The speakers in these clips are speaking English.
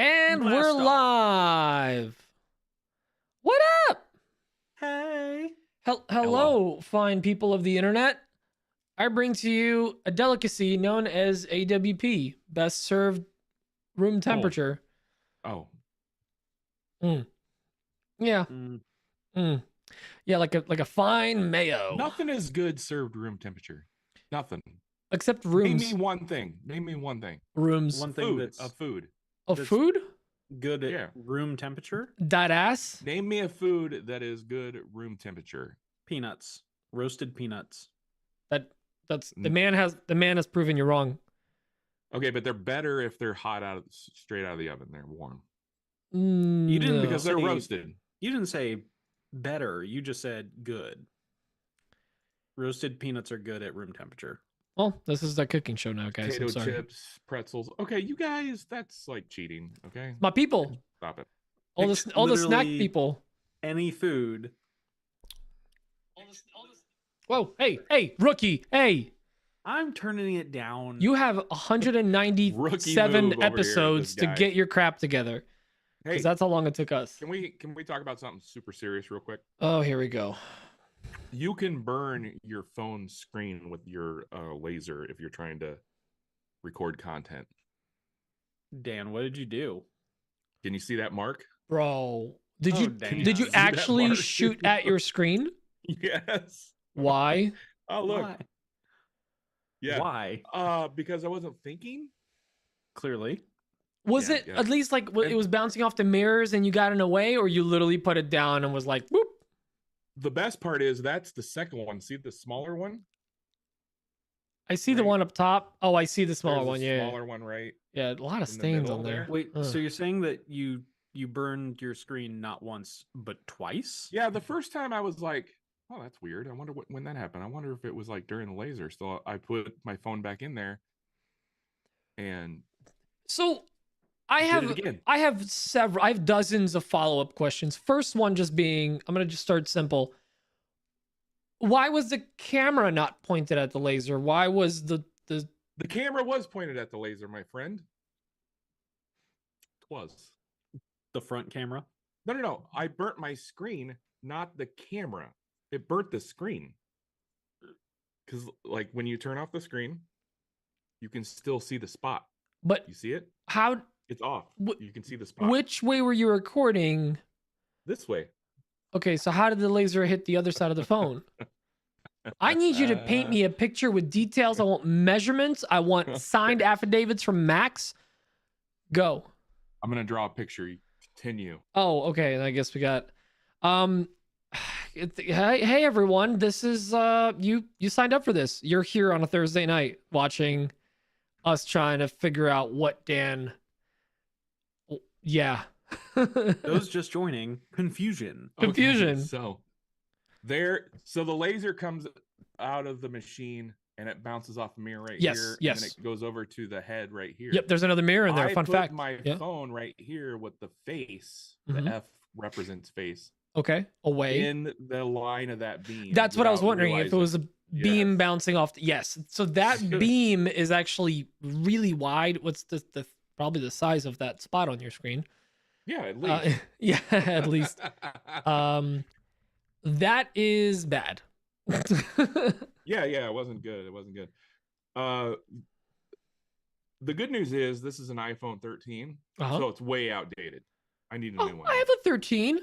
And Blast we're off. live. What up? Hey. Hello, fine people of the internet. I bring to you a delicacy known as AWP, best served room temperature. Oh. Yeah. Yeah, like a fine mayo. Nothing is good served room temperature. Nothing. Except rooms. Name me one thing. Name me one thing. Rooms. One thing Food. that's A food. Of that's food? good at room temperature. That ass? Name me a food that is good room temperature. Peanuts. Roasted peanuts. That's the man has proven you wrong. Okay, but they're better if they're hot straight out of the oven. They're warm. You didn't No. Because they're roasted. You didn't say better. You just said good. Roasted peanuts are good at room temperature. Well, this is the cooking show now, guys. Potato I'm sorry. chips, pretzels. Okay, you guys, that's like cheating. Okay, My people. stop it. All the snack Literally people. Any food. Whoa, hey, rookie, hey. I'm turning it down. You have 197 episodes to get your crap together. Hey, Because that's how long it took us. can we talk about something super serious real quick? Oh, here we go. You can burn your phone screen with your laser if you're trying to record content. Dan, what did you do? Can you see that mark? Bro, did you Dan. did you See that actually mark? shoot at your screen? Yes. Why? Oh, look. Why? Yeah. Why? Because I wasn't thinking. Clearly. Was Yeah, it yeah. at least like it was bouncing off the mirrors and you got in a way, or you literally put it down and was like, whoop? The best part is that's the second one. See the smaller one? I see the Right. one up top. Oh, I see the smaller There's a one. Yeah. Smaller one, right? Yeah, a lot of in the stains middle on there. Wait, Ugh. so you're saying that you burned your screen not once but twice? Yeah, the first time I was like, oh, that's weird. I wonder when that happened. I wonder if it was like during the laser. So I put my phone back in there and So I did it again. I have dozens of follow-up questions. First one just being, I'm gonna just start simple. Why was the camera not pointed at the laser? Why was the The camera was pointed at the laser, my friend. It was. The front camera? No. I burnt my screen, not the camera. It burnt the screen. Because, like, when you turn off the screen, you can still see the spot. but You see it? how It's off. Wh- You can see the spot. which way were you recording? This way. Okay, so how did the laser hit the other side of the phone? I need you to paint me a picture with details. I want measurements. I want signed affidavits from Max. Go. I'm going to draw a picture. You continue. Oh, okay. I guess we got hey everyone. This is you signed up for this. You're here on a Thursday night watching us trying to figure out what Dan yeah. Those just joining. Confusion. Confusion. So the laser comes out of the machine and it bounces off the mirror right here. Yes. And it goes over to the head right here. Yep, there's another mirror in there. I Fun put fact. my Yeah. phone right here with the face. Mhm. The F represents face. Okay. Away. In the line of that beam. That's what I was without wondering, if it was a beam Yes. bouncing off. Yes. So that beam is actually really wide. What's the probably the size of that spot on your screen? Yeah, at least. Yeah, at least. That is bad. Yeah, it wasn't good. It wasn't good. The good news is this is an iPhone 13, so it's way outdated. I need a new one. I have a 13.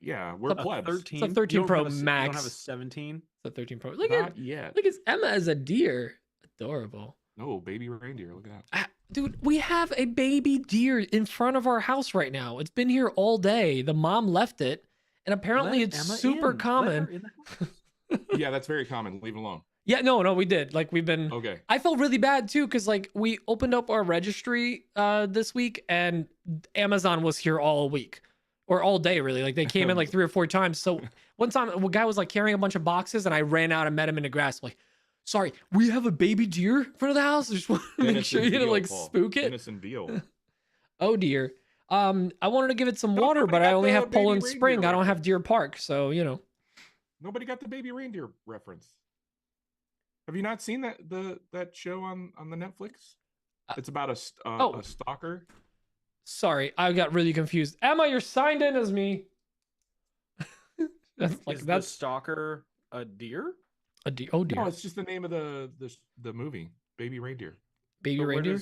Yeah, we're plebs. 13. It's a 13 You don't Pro have a, Max. You don't have a 17. It's a 13 Pro. Look Not at yet. Emma as a deer. Adorable. No, baby reindeer. Look at that. Dude, we have a baby deer in front of our house right now. It's been here all day. The mom left it, and apparently Let it's Emma super in. common. Let her in the house. Yeah, that's very common. Leave it alone. Yeah, no, we did. Like, we've been. Okay. I felt really bad too, because like we opened up our registry this week, and Amazon was here all week or all day, really. Like they came in like 3 or 4 times. So one time, a guy was like carrying a bunch of boxes, and I ran out and met him in the grass. I'm like, sorry, we have a baby deer in front of the house. I just want to make sure you didn't like spook it. Innocent veal. Oh dear. I wanted to give it some water, Nobody but I got only the have baby Poland reindeer Spring. I don't have reference. Deer Park, so you know. Nobody got the baby reindeer reference. Have you not seen that show on the Netflix? It's about Oh. a stalker. Sorry, I got really confused. Emma, you're signed in as me. That's Is the that's stalker a deer? a deer. Oh No, dear, it's just the name of the movie, Baby Reindeer. baby But reindeer.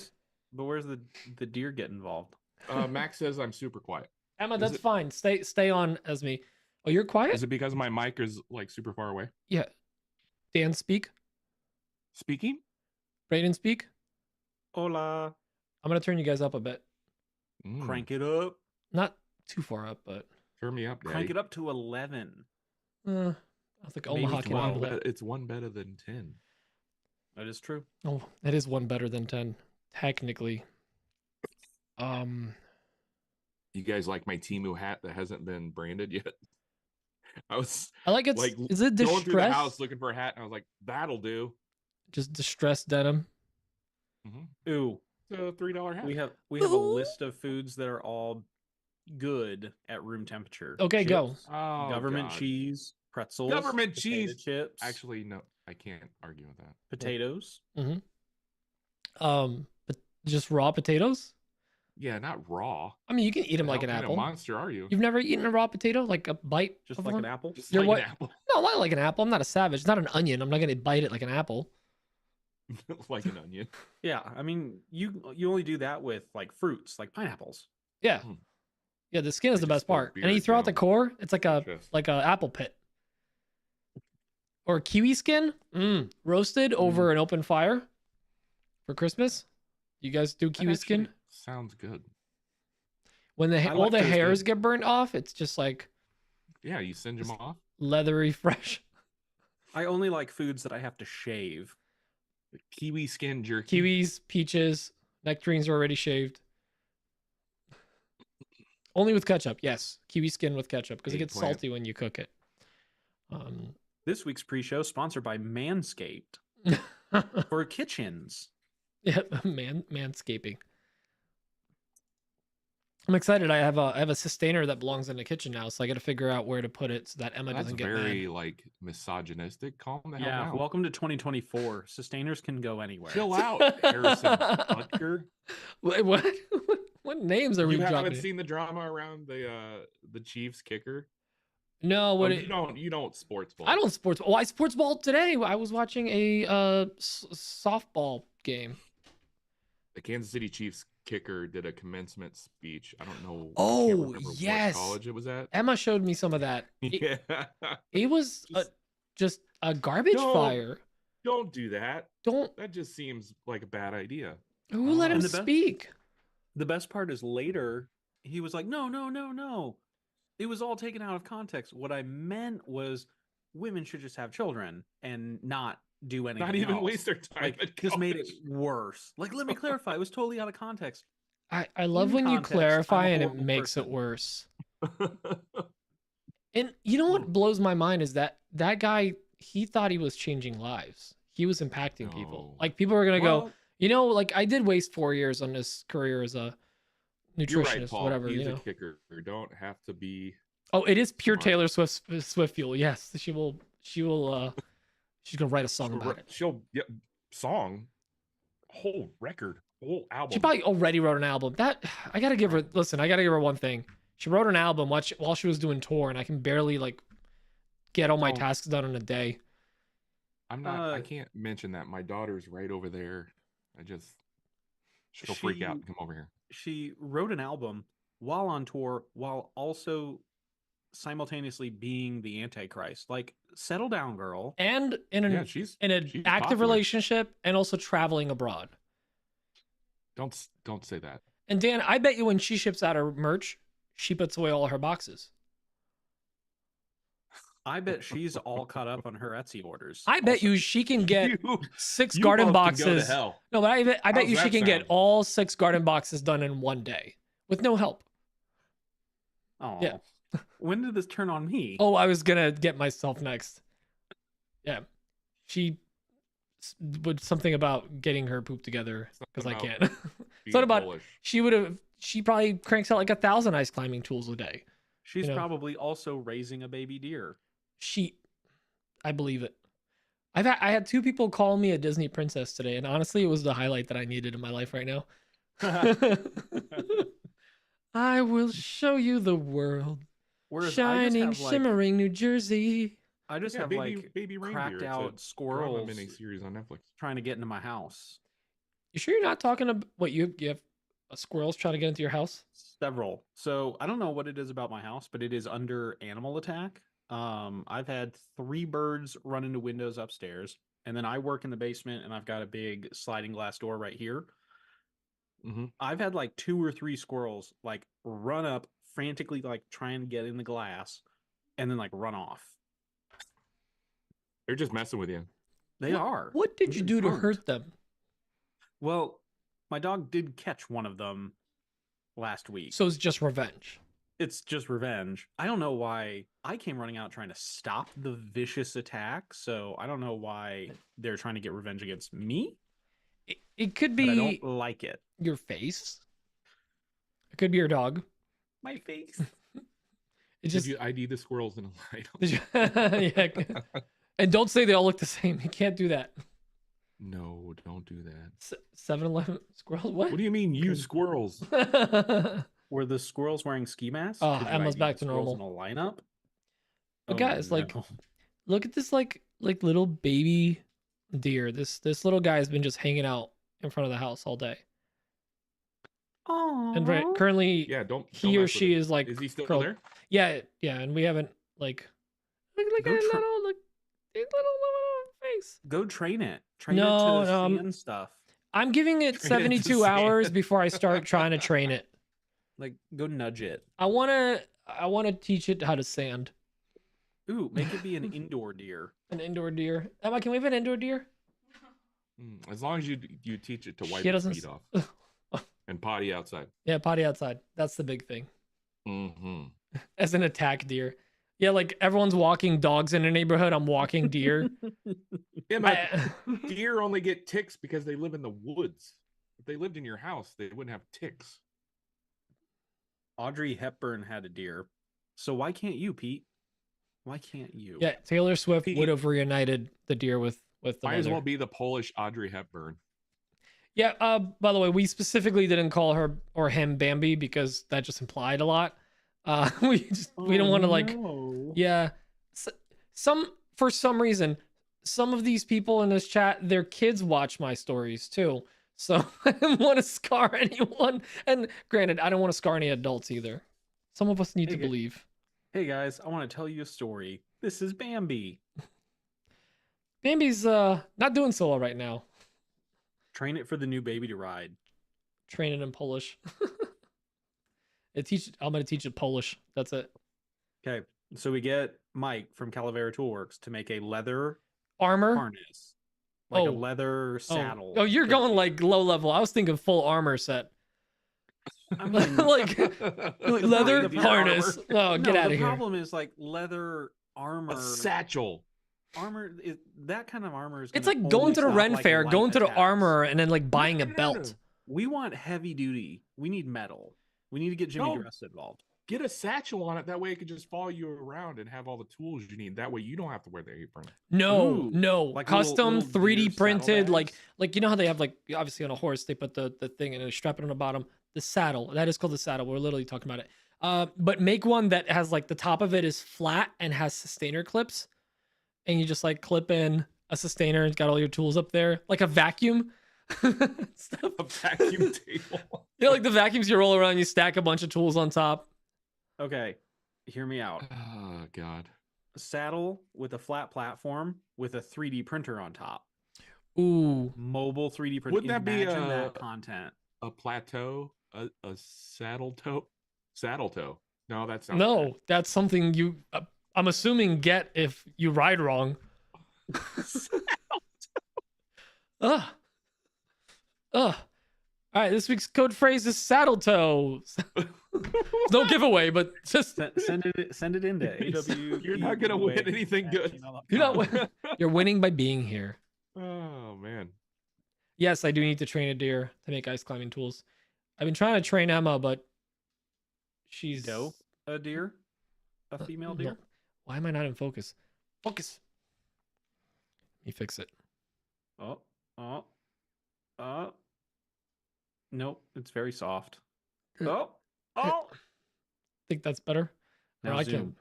where's the deer get involved? Max says I'm super quiet. Emma, Is that's it- fine. Stay on as me. Oh, you're quiet. Is it because my mic is like super far away? Yeah. Dan, speak. Speaking? Braden, speak. Hola. I'm gonna turn you guys up a bit. Crank it up. Not too far up, but Turn me up, Daddy. Crank it up to 11. I think Maybe Omaha can 12. handle it. It's one better than 10. That is true. Oh, that is one better than 10, technically. You guys like my Temu hat that hasn't been branded yet? I was I like it's. like Is it going through the distress? house looking for a hat, and I was like, "That'll do." Just distressed denim. Ooh, It's a $3 hat. we have a Ooh. list of foods that are all good at room temperature. Okay, go. Chips, Oh, government God. cheese, pretzels, Government potato cheese. chips, Actually, no, I can't argue with that. potatoes. But just raw potatoes. Yeah, not raw. I mean, you can eat them The like hell an kind of apple. monster are you? You've never eaten a raw potato, like a bite, Just of like one? an apple. Just You're like what? an apple. No, not like an apple. I'm not a savage. It's not an onion. I'm not gonna bite it like an apple. Like an onion. Yeah, I mean, you only do that with like fruits, like pineapples. Yeah, Hmm. yeah. The skin is I the just best spilled part, and beer you throw out the down core. It's like a chest. apple pit, or kiwi skin, roasted over an open fire for Christmas. You guys do That kiwi skin? actually sounds good. When I all like the those hairs good. get burnt off, it's just like Yeah, you singe them off. leathery fresh. I only like foods that I have to shave. Kiwi skin jerky. Kiwis, peaches, nectarines are already shaved. Only with ketchup, yes. Kiwi skin with ketchup because it gets Eggplant. salty when you cook it. This week's pre-show sponsored by Manscaped for kitchens. Yeah, manscaping. I'm excited. I have a sustainer that belongs in the kitchen now, so I got to figure out where to put it so that Emma That's doesn't get very mad. like misogynistic. Calm the hell Yeah, down. welcome to 2024. Sustainers can go anywhere. Chill out, Harrison Butker. Wait, what? What names are we You haven't dropping? seen the drama around the Chiefs kicker? No, Oh, what? you don't sports ball. I don't sports. Oh, I sports ball today. I was watching a softball game. The Kansas City Chiefs kicker did a commencement speech. I don't know. I Oh, can't remember yes. what college it was at. Emma showed me some of that. Yeah. It was just a garbage No. fire. Don't do that. Don't. That just seems like a bad idea. Who let him And the best- speak? The best part is later, he was like, no. It was all taken out of context. What I meant was women should just have children and not do anything Not even else. waste their time. Like, at this made it college. worse. Like, let me clarify. It was totally out of context. I love In when you context, clarify I'm a and it horrible makes it person. worse. And you know what blows my mind is that guy, he thought he was changing lives. He was impacting people. No. Like people are gonna go, Well, you know, like I did waste 4 years on this career as a nutritionist, you're right, Paul. whatever. He's You know. a kicker. Don't have to be. Oh, it is pure Smart. Taylor Swift fuel. Yes, she will. She's gonna write a song She'll, about it. song, whole record, whole album. She probably already wrote an album. That I gotta give her. Listen, I gotta give her one thing. She wrote an album while she was doing tour, and I can barely like get all my Don't- tasks done in a day. I'm not. I Uh, can't mention that. My daughter's right over there. She'll freak out and come over here. She wrote an album while on tour, while also simultaneously being the Antichrist. Like, settle down, girl. And in Yeah, an she's active popular. relationship, and also traveling abroad. Don't say that. And Dan, I bet you when she ships out her merch, she puts away all her boxes. I bet she's all caught up on her Etsy orders. I bet also. you she can get You- 6 you garden both can go to boxes. hell. No, but I bet How's you she that can get sound? all 6 garden boxes done in one day with no help. Oh, Yeah. When did this turn on me? Oh, I was gonna get myself next. Yeah, she would something about getting her poop together because I Something can't. about It's not Being about. bullish. She probably cranks out like 1,000 ice climbing tools a day. She's you know. probably also raising a baby deer. I believe it. I had two people call me a Disney princess today, and honestly, it was the highlight that I needed in my life right now. I will show you the world. Whereas Shining, I just have like shimmering New Jersey. I just Yeah, have like baby cracked reindeer. out It's a squirrels mini series on Netflix. trying to get into my house. You sure you're not talking about what you have squirrels trying to get into your house? Several. So I don't know what it is about my house, but it is under animal attack. I've had 3 birds run into windows upstairs, and then I work in the basement, and I've got a big sliding glass door right here. I've had like 2 or 3 squirrels like run up frantically, like trying to get in the glass, and then like run off. They're just messing with you. They are. What did I'm you do to confirmed. hurt them? Well, my dog did catch one of them last week. So it's just revenge. It's just revenge. I don't know why I came running out trying to stop the vicious attack. So I don't know why they're trying to get revenge against me. It could But I be don't like it. your face. It could be your dog. My face. It Did just you ID the squirrels in a light? Did you- yeah. And don't say they all look the same. You can't do that. No, don't do that. 7-Eleven squirrels. What? What do you mean, you squirrels? Were the squirrels wearing ski masks? Oh, Did you Emma's ID back the to squirrels normal. in a lineup. But Oh, guys, like, no. look at this like little baby deer. This little guy has been just hanging out in front of the house all day. And currently, Yeah, don't. he or she is like Is he still curled. there? Yeah, and we haven't like look Go at tr- his little face. Go train it. Train No, it to no, sand stuff. I'm giving it Train it to 72 sand. hours before I start trying to train it. Like, go nudge it. I wanna teach it how to sand. Ooh, make it be an indoor deer. An indoor deer. Emma, can we have an indoor deer? As long as you teach it to wipe She its doesn't feet off and potty outside. Yeah, potty outside. That's the big thing. Mm-hmm. As an attack deer. Yeah, like everyone's walking dogs in a neighborhood. I'm walking deer. Yeah, but deer only get ticks because they live in the woods. If they lived in your house, they wouldn't have ticks. Audrey Hepburn had a deer. So why can't you, Pete? Why can't you? Yeah, Taylor Swift Pete. would have reunited the deer with the Might as mother. well be the Polish Audrey Hepburn. Yeah, by the way, we specifically didn't call her or him Bambi because that just implied a lot. We don't want to like no. yeah. For some reason, some of these people in this chat, their kids watch my stories too. So I didn't want to scar anyone. And granted, I don't want to scar any adults either. Some of us need to believe. Hey guys, I want to tell you a story. This is Bambi. Bambi's not doing so well right now. Train it for the new baby to ride. Training in Polish. I'm gonna teach it Polish. That's it. Okay, so we get Mike from Calavera Toolworks to make a leather Armor. harness, like a Oh. leather saddle. Oh, you're going like low level. I was thinking full armor set. I mean, Like leather the harness. Oh, get out of The here. problem is like leather armor. A satchel. Armor is that kind of armor is. It's gonna like going only to the stop, Ren like, Fair, light going to the attacks. armor, and then like buying a No. belt. We want heavy duty. We need metal. We need to get Jimmy No. Dress involved. Get a satchel on it. That way it can just follow you around and have all the tools you need. That way you don't have to wear the apron. No, Ooh, no, like custom little 3D deer printed, saddlebags? like you know how they have like obviously on a horse they put the thing and they strap it on the bottom. The saddle, that is called the saddle. We're literally talking about it. But make one that has like the top of it is flat and has sustainer clips, and you just like clip in a sustainer and it's got all your tools up there, like a vacuum. Stuff. A vacuum table. Yeah, like the vacuums you roll around, you stack a bunch of tools on top. Okay, hear me out. Oh God. A saddle with a flat platform with a 3D printer on top. Ooh, Mobile 3D printer. Wouldn't that be Imagine a- that content? A plateau. A saddle toe. Saddle toe. No, that's not. no, that's something you. I'm assuming get if you ride wrong. Ugh. Ugh. All right, this week's code phrase is saddle toe. No giveaway, but just Send it into AW. You're not gonna win anything good. you're not. You're winning by being here. Oh man. Yes, I do need to train a deer to make ice climbing tools. I've been trying to train Emma, but she's Doe, a deer, a female no. deer. Why am I not in focus? Focus. me fix it. Oh, nope, it's very soft. Oh, I think that's better. Or now I zoom. can.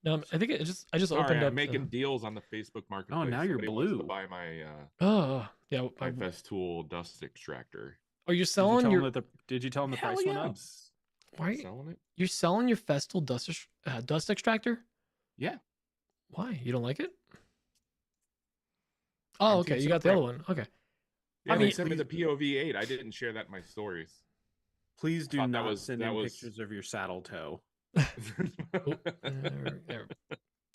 No, I think I just Sorry, opened I'm up. making deals on the Facebook Marketplace. now you're Somebody wants to blue. buy my Oh yeah. my Festool dust extractor. Are you selling your? Did you tell him the Hell price yeah, went I'm up? Why selling it. you're selling your Festool dust extractor? Yeah. Why you don't like it? Oh, I'm okay. Team You got the other Sunfrap. one. Okay. Yeah, I they mean, sent me the POV8. I didn't share that in my stories. Please do thought not send in pictures of your saddle toe. Oh, there.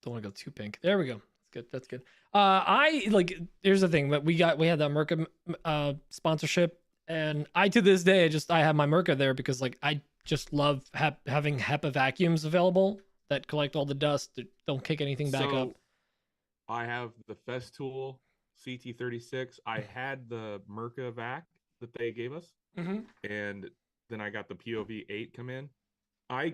Don't want to go too pink. There we go. That's good. I like. Here's the thing. We had that Merca sponsorship, and I to this day I have my Merca there because like I just love having HEPA vacuums available that collect all the dust that don't kick anything back up. I have the Festool CT36. I had the Merca vac that they gave us, and then I got the POV8 come in. I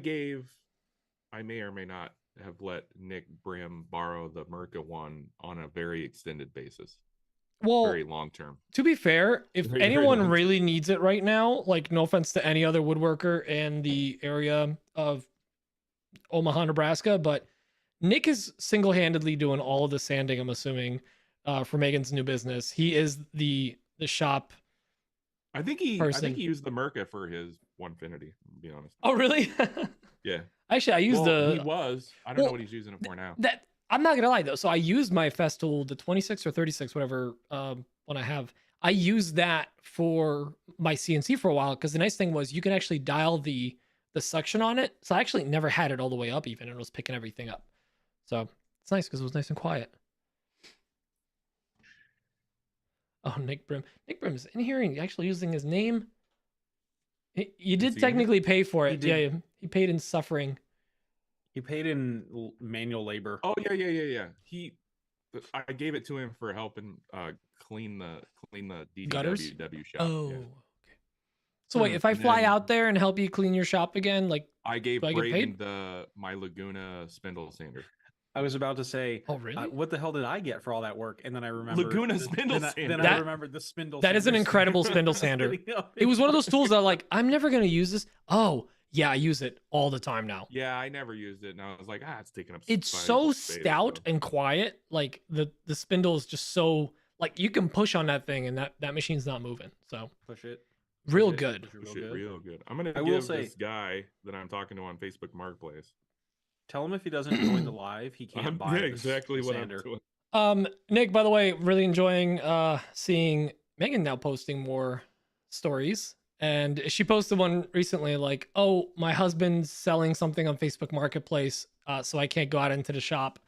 may or may not have let Nick Brim borrow the Merca one on a very extended basis. Well, very long term. To be fair, if Very, anyone really needs it right now, like no offense to any other woodworker in the area of Omaha, Nebraska, but Nick is single-handedly doing all of the sanding, I'm assuming, for Megan's new business. He is the shop. I think he used the Merca for his Onefinity, to be honest. Oh, really? Yeah. Actually, I used he was. I don't know what he's using it for now. That I'm not gonna lie though. So I used my Festool, the 26 or 36, whatever one I have. I used that for my CNC for a while because the nice thing was you can actually dial the suction on it. So I actually never had it all the way up even, and it was picking everything up. So it's nice because it was nice and quiet. Oh, Nick Brim. Nick Brim's in here and actually using his name. You did technically pay for it. Yeah, he paid in suffering. He paid in manual labor. Oh yeah. I gave it to him for helping clean the gutters shop. Oh, yeah. Okay. So wait, if I fly out there and help you clean your shop again, like I gave Braden my Laguna spindle sander. I was about to say, oh really? What the hell did I get for all that work? And then I remembered Laguna spindle sander. Then I remembered the spindle. That is an incredible spindle sander. It was one of those tools that like I'm never gonna use this. Oh yeah, I use it all the time now. Yeah, I never used it, and I was like, it's taking up. It's so stout and quiet. Like the spindle is just so like you can push on that thing, and that machine's not moving. So push it. Real good. Real good. I'm gonna give this guy that I'm talking to on Facebook Marketplace. Tell him if he doesn't join the live, he can't buy exactly what sander. I'm doing. Nick, by the way, really enjoying seeing Megan now posting more stories. And she posted one recently like, oh, my husband's selling something on Facebook Marketplace, so I can't go out into the shop.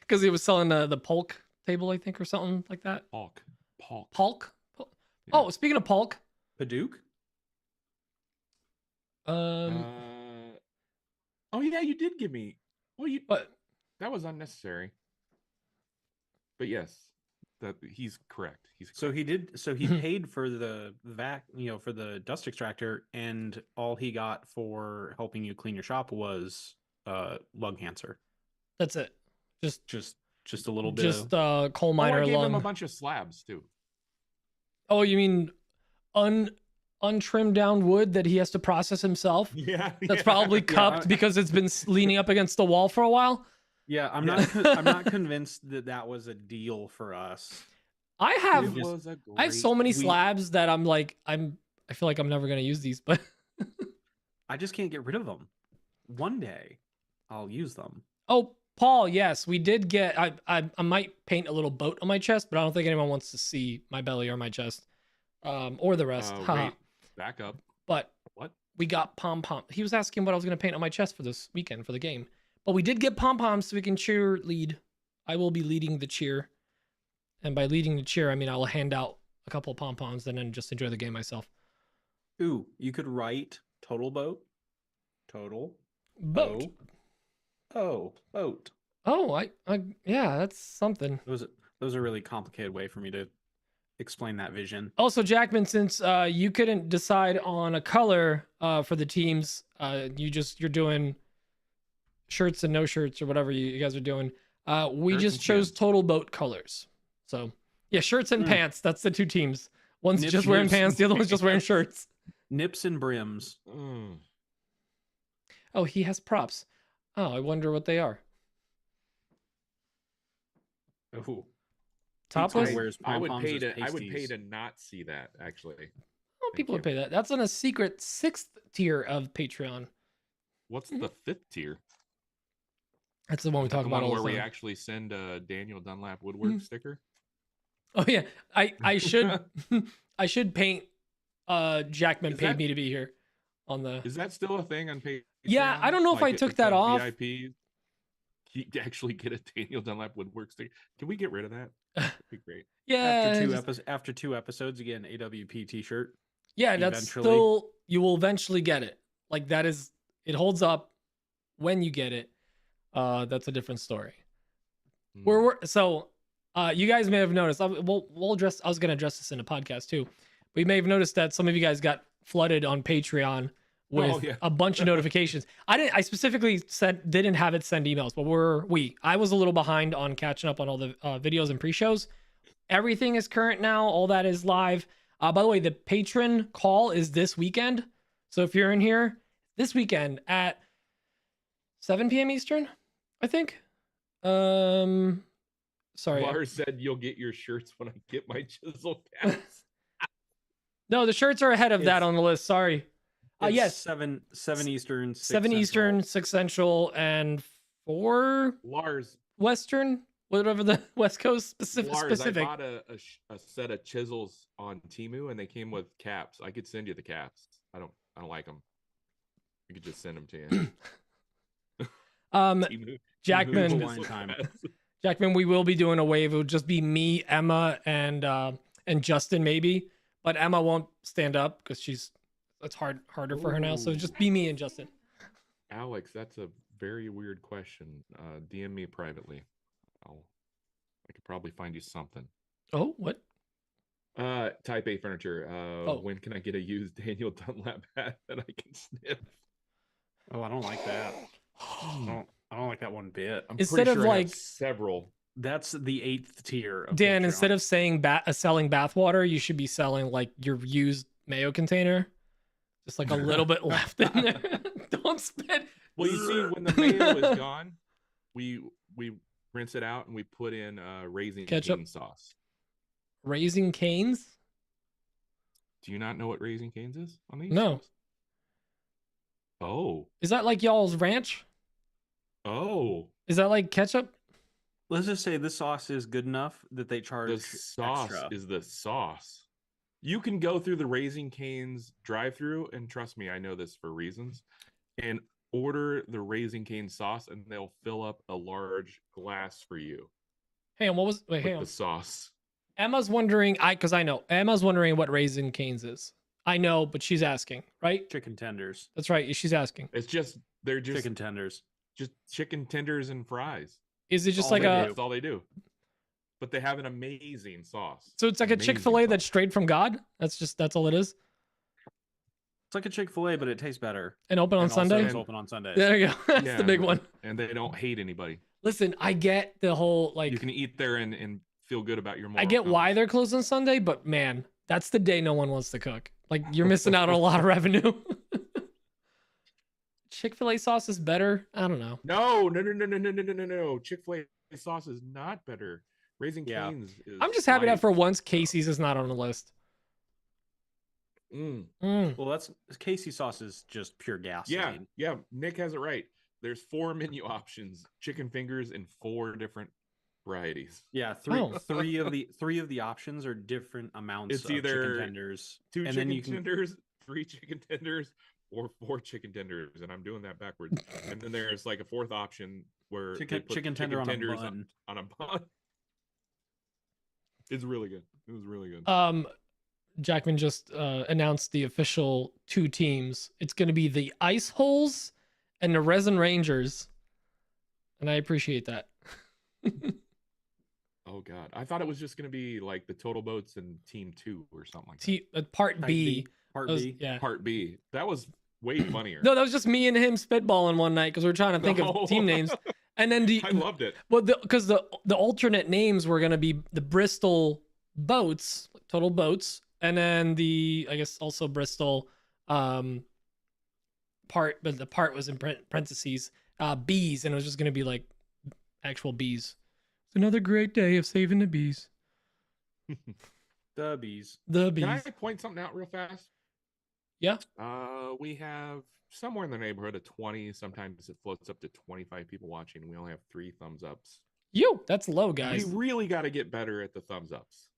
Because he was selling the Polk table, I think, or something like that. Polk? Yeah. Oh, speaking of Polk. Paduke? Oh yeah, you did give me. Well, but that was unnecessary. But yes, he's correct. So he did. So he paid for the vac, for the dust extractor, and all he got for helping you clean your shop was lug hanser. That's it. Just a little bit. Just coal miner I gave lung. him a bunch of slabs too. Oh, you mean untrimmed down wood that he has to process himself? Yeah. That's probably cupped because it's been leaning up against the wall for a while. Yeah, I'm not convinced that was a deal for us. I have so many slabs that I feel like I'm never gonna use these, but I just can't get rid of them. One day, I'll use them. Oh, Paul, yes, we did get. I might paint a little boat on my chest, but I don't think anyone wants to see my belly or my chest, or the rest. Wait, back up. But what? We got pom pom. He was asking what I was gonna paint on my chest for this weekend for the game, but we did get pom poms so we can cheerlead. I will be leading the cheer. And by leading the cheer, I mean I will hand out a couple of pom-poms and then just enjoy the game myself. Ooh, you could write total boat. Total boat. Boat. Oh, I yeah, that's something. It was a really complicated way for me to explain that vision. Also, Jackman, since you couldn't decide on a color for the teams, you're doing shirts and no shirts or whatever you guys are doing. We Shirts just and chose pants. total boat colors. So yeah, shirts and pants. That's the two teams. One's Nips, just wearing nips, pants. The other one's just wearing shirts. Nips and brims. Mm. Oh, he has props. Oh, I wonder what they are. Oh, Topless. Pizza wears I would pom-poms pay as to. I would pay pasties. to not see that. Actually, Oh, Thank people would you. pay that. That's on a secret 6th tier of Patreon. what's the 5th tier? That's the one we Is that talk the about one all where the we time. actually send a Daniel Dunlap woodwork sticker. Oh yeah, I should I should paint. Jackman Is paid that- me to be here on the. Is that still a thing on Patreon? Yeah, I don't know if I took that off. VIP, you actually get a Daniel Dunlap woodwork sticker. Can we get rid of that? That'd be great. Yeah, After two episodes, you get an AWP T-shirt. yeah, that's eventually. still, you will eventually get it. Like that is, it holds up when you get it. That's a different story. Mm. You guys may have noticed. We'll address. I was gonna address this in a podcast too. We may have noticed that some of you guys got flooded on Patreon with a bunch of notifications. I specifically didn't have it send emails, but I was a little behind on catching up on all the videos and pre-shows. Everything is current now. All that is live. By the way, the patron call is this weekend. So if you're in here this weekend at 7 p.m. Eastern, I think. Sorry. Lars said you'll get your shirts when I get my chisel caps. No, the shirts are ahead of that on the list. Sorry. Yes. 7 Eastern, 6 7 Eastern, Central. 6 Central, and 4 Lars, Western, whatever the West Coast specific. I bought a set of chisels on Temu, and they came with caps. I could send you the caps. I don't like them. You could just send them to you. Temu. Jackman, Hawaiian time. Jackman, we will be doing a wave. It would just be me, Emma, and Justin maybe, but Emma won't stand up because it's harder for her now. So just be me and Justin. Alex, that's a very weird question. DM me privately. I could probably find you something. Oh, what? Type A furniture. When can I get a used Daniel Dunlap hat that I can sniff? Oh, I don't like that. I don't like that one bit. I'm Instead pretty of sure I have like several. That's the 8th tier. Of Dan, Patreon. instead of saying selling bathwater, you should be selling like your used mayo container. Just like a little bit left in there. Don't spit. Well, you see, when the mayo is gone, we rinse it out and we put in Raising Ketchup? Cane sauce. Raising Cane's? Do you not know what Raising Cane's is on the East No. Coast? Oh. Is that like y'all's ranch? Oh. Is that like ketchup? Let's just say this sauce is good enough that they charge The sauce extra. is the sauce. You can go through the Raising Cane's drive-through, and trust me, I know this for reasons, and order the Raising Cane sauce, and they'll fill up a large glass for you Hang on, with hang on. the sauce. Emma's wondering, because I know. Emma's wondering what Raising Cane's is. I know, but she's asking, right? Chicken tenders. That's right. She's asking. It's just they're just Chicken tenders. just chicken tenders and fries. Is it just all like they a? do. That's all they do. But they have an amazing sauce. So it's like a Amazing Chick-fil-A that's sauce. straight from God. That's all it is. It's like a Chick-fil-A, but it tastes better. And open on And also Sunday. it's open on Sundays. There you go. That's Yeah, the big one. And they don't hate anybody. Listen, I get the whole like. You can eat there and feel good about your moral I get why compass. they're closed on Sunday, but man, that's the day no one wants to cook. Like you're missing out on a lot of revenue. Chick-fil-A sauce is better. I don't know. No. Chick-fil-A sauce is not better. Raising Yeah. Cane's is I'm just happy that life. for once Casey's is not on the list. Mm. Well, that's Casey sauce is just pure gasoline. Yeah. Nick has it right. There's 4 menu options: chicken fingers in 4 different varieties. Yeah, Oh. three of the options are different amounts It's of either chicken tenders. 2 and chicken then you can tenders, 3 chicken tenders, or 4 chicken tenders, and I'm doing that backwards. And then there's like a 4th option where they put chicken tender on a tenders bun. on a bun. It's really good. It was really good. Jackman just announced the official 2 teams. It's going to be the Ice Holes and the Resin Rangers, and I appreciate that. Oh god, I thought it was just gonna be like the Total Boats and Team 2 or something like that. Part B. Part That was- B. Yeah. Part B. That was way funnier. No, that was just me and him spitballing one night because we were trying to think No. of team names. And then I loved it. well, because the alternate names were gonna be the Bristol boats, total boats, and then I guess also Bristol part, but the part was in parentheses bees, and it was just gonna be like actual bees. It's another great day of saving the bees. The bees. Can I point something out real fast? Yeah. We have somewhere in the neighborhood of 20. Sometimes it floats up to 25 people watching. We only have 3 thumbs ups. That's low, guys. We really got to get better at the thumbs ups.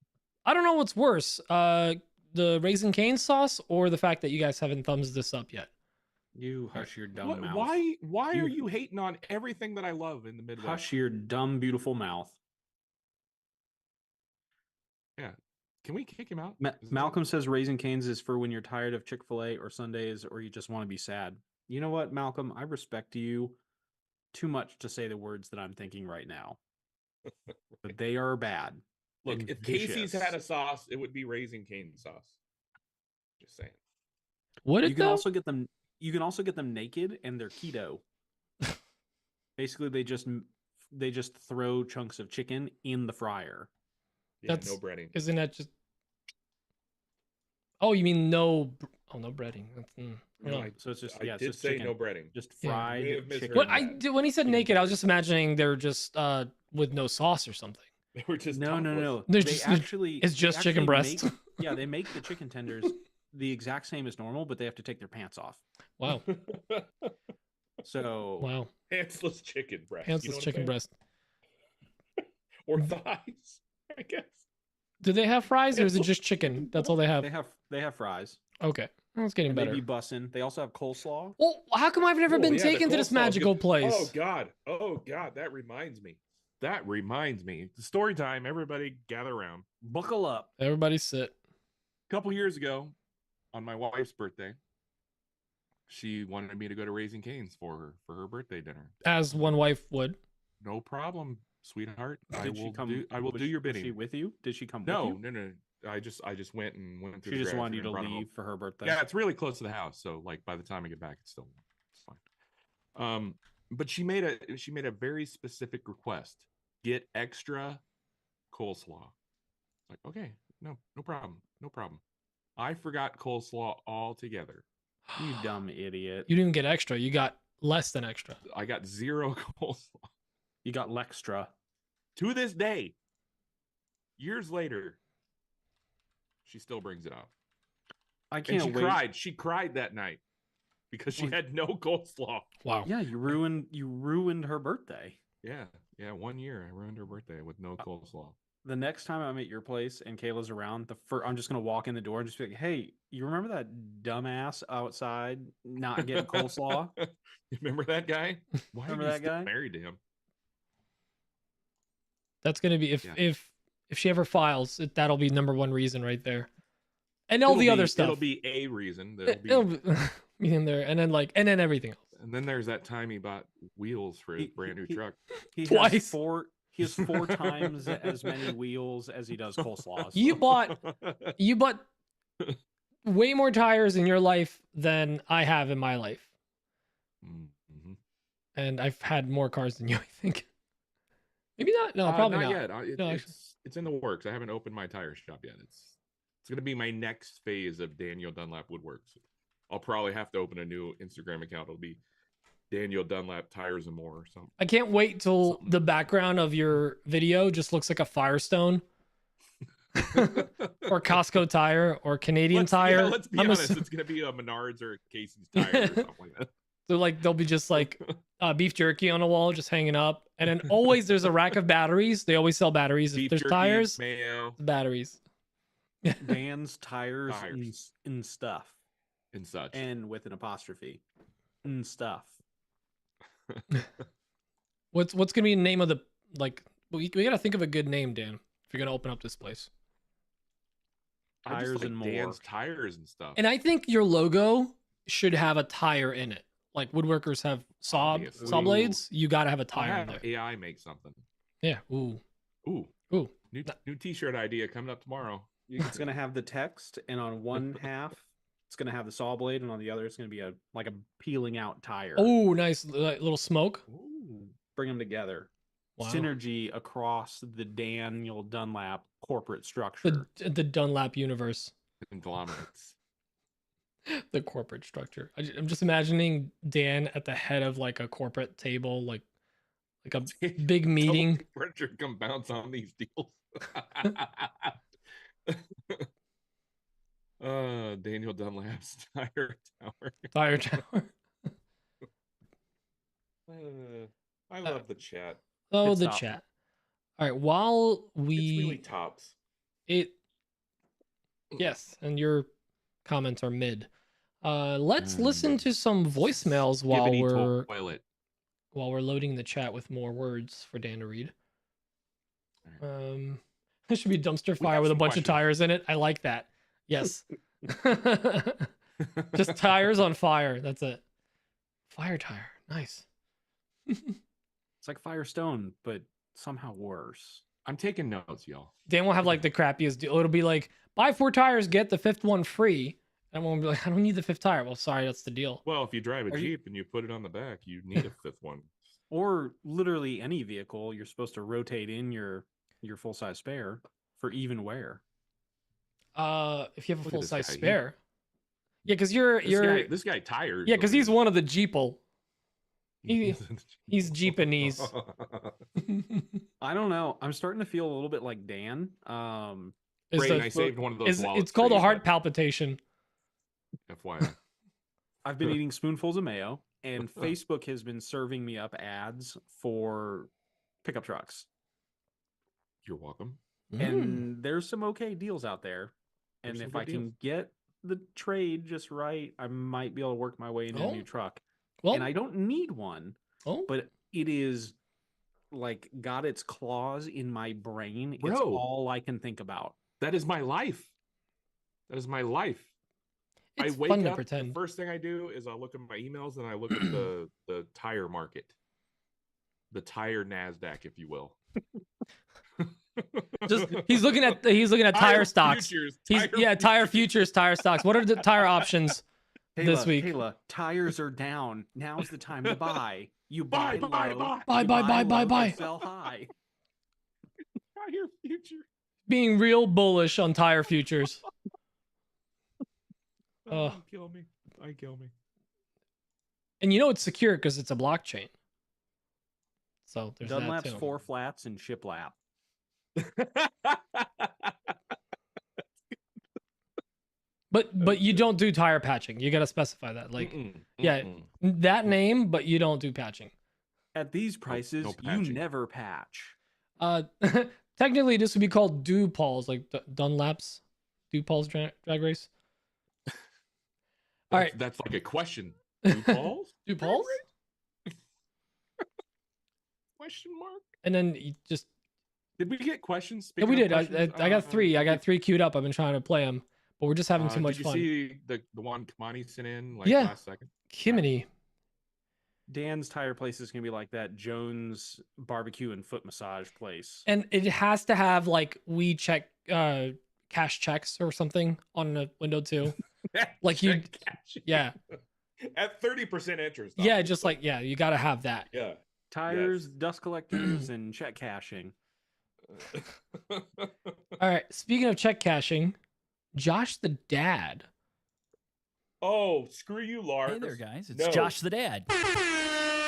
I don't know what's worse, the Raisin Cane sauce or the fact that you guys haven't thumbs this up yet. You hush your dumb mouth. Why are you hating on everything that I love in the Midwest? Hush your dumb, beautiful mouth. Yeah. Can we kick him out? Malcolm says Raising Cane's is for when you're tired of Chick-fil-A or Sundays or you just want to be sad. You know what, Malcolm? I respect you too much to say the words that I'm thinking right now. But they are bad. Look, if Casey's had a sauce, it would be Raising Cane sauce. Just saying. Would it you can also get them naked and they're keto. Basically, they just throw chunks of chicken in the fryer. Yeah, no breading. Isn't that just? Oh, you mean no? Oh, no breading. So it's just I did say chicken. No breading. Just fried chicken. What when he said naked, I was just imagining they're just with no sauce or something. They were just no. It's just chicken breast. They make the chicken tenders the exact same as normal, but they have to take their pants off. Wow. So wow. Pantsless chicken breast. Pantsless chicken breast. Or thighs, I guess. Do they have fries or is it just chicken? That's all they have. They have fries. Okay. Well, it's getting better. They be bussin'. They also have coleslaw. Well, how come I've never been taken to this magical place? Oh God. That reminds me. The story time. Everybody gather around. Buckle up. Everybody sit. A couple years ago, on my wife's birthday, she wanted me to go to Raising Cane's for her birthday dinner. As one wife would. No problem, sweetheart. I will do your bidding. Was she with you? Did she come? No, with you? No. I just went and went through. She just wanted you to leave for her birthday. Yeah, it's really close to the house, so like by the time I get back, it's fine. But she made a very specific request: get extra coleslaw. Like, okay, no problem. I forgot coleslaw altogether. You dumb idiot! You didn't get extra. You got less than extra. I got 0 coleslaw. You got Lextra. To this day, years later, she still brings it up. I can't wait. Cried. She cried that night because she had no coleslaw. Wow. Yeah, you ruined her birthday. Yeah. 1 year I ruined her birthday with no coleslaw. The next time I'm at your place and Kayla's around, I'm just gonna walk in the door and just be like, "Hey, you remember that dumbass outside not getting coleslaw? You remember that guy? Why remember are you that guy? Married to him?" That's gonna be if she ever files, that'll be number one reason right there, and all the other stuff. It'll be a reason. It'll be in there, and then everything else. And then there's that time he bought wheels for his brand new truck. He Twice. He has 4 times as many wheels as he does coleslaw. You bought way more tires in your life than I have in my life. Mm-hmm. And I've had more cars than you, I think. Maybe not. No, probably not. Yet. It's in the works. I haven't opened my tire shop yet. It's going to be my next phase of Daniel Dunlap Woodworks. I'll probably have to open a new Instagram account. It'll be Daniel Dunlap Tires and More or something. I can't wait till the background of your video just looks like a Firestone. Or Costco tire or Canadian Tire. Let's be honest. It's going to be a Menards or a Casey's tire or something like that. So like they'll be just like beef jerky on a wall just hanging up. And then always there's a rack of batteries. They always sell batteries. If there's jerky, tires, mayo. Batteries. Dan's tires. And stuff. And such. And with an apostrophe. And stuff. What's gonna be the name of the we gotta think of a good name, Dan, if you're gonna open up this place. Tires and more. Dan's tires and stuff. And I think your logo should have a tire in it. Like woodworkers have saw blades, you gotta have a tire in there. AI make something. Yeah. Ooh. New t-shirt idea coming up tomorrow. It's gonna have the text, and on one half it's gonna have the saw blade, and on the other it's gonna be a peeling out tire. Oh, nice little smoke. Ooh. bring them together. Wow. Synergy across the Daniel Dunlap corporate structure. The Dunlap universe. Conglomerates. The corporate structure. I'm just imagining Dan at the head of like a corporate table, like a big meeting. Furniture come bounce on these deals. Daniel Dunlap's Tire Tower. Tire Tower. I love the chat. Oh, Good the stop. chat. All right. While It's really we tops. yes, and your comments are mid. Let's listen to some voicemails while Skibbity toilet. we're loading the chat with more words for Dan to read. It should be dumpster fire with a bunch of tires in it. I like that. Yes. Just tires on fire. That's it. Fire tire. Nice. It's like Firestone, but somehow worse. I'm taking notes, y'all. Dan will have like the crappiest deal. It'll be like, buy 4 tires, get the 5th one free. And we'll be like, I don't need the 5th tire. Well, sorry, that's the deal. Well, if you drive a Jeep and you put it on the back, you need a 5th one. Or literally any vehicle, you're supposed to rotate in your full-size spare for even wear. If you have a Look at full this size guy. spare. Yeah, because This guy tired. Yeah, because he's one of the Jeeple. He's Jeepanese. I don't know. I'm starting to feel a little bit like Dan. Braden, I saved one of those wallets. It's called for a you, heart but palpitation. FYI. I've been eating spoonfuls of mayo, and Facebook has been serving me up ads for pickup trucks. You're welcome. And there's some okay deals out there. And There's if some I good can deals. get the trade just right, I might be able to work my way into a new truck. Well, And I don't need one, but it is like got its claws in my brain. Bro. It's all I can think about. That is my life. That is my life. it's I wake fun to up, pretend. the first thing I do is I look at my emails and I look at the tire market. The tire NASDAQ, if you will. Just he's looking at tire stocks. Futures, Tire futures, tire stocks. What are the tire options this week? Kayla, tires are down. Now's the time to buy. You buy low. Buy, you buy, low, buy. you sell high. Tire future. Being real bullish on tire futures. Oh, kill me. Kill me. And you know it's secure because it's a blockchain. So there's Dunlap's that too. 4 flats and shiplap. But you don't do tire patching. You got to specify that. Like, that name, but you don't do patching. At these prices, no you patching. never patch. Technically, this would be called Dupauls, like Dunlap's Dupauls drag race. All right, That's like a question. Dupauls? Dupauls, Question mark? and then you just Did we get questions? yeah, we Speaking did. of I questions, got 3. I got 3 queued up. I've been trying to play them, but we're just having too much did you fun. see the one Kamani sent in like Yeah. last second? Kimini. Dan's tire place is going to be like that Jones barbecue and foot massage place. And it has to have like we check cash checks or something on the window too. Like you, yeah, at 30% interest. yeah, just like yeah, you got to have that. Yeah. Tires, dust collectors, and check cashing. All right. Speaking of check cashing, Josh the dad. Oh, screw you, Lars. Hey there, guys. It's Josh the Dad.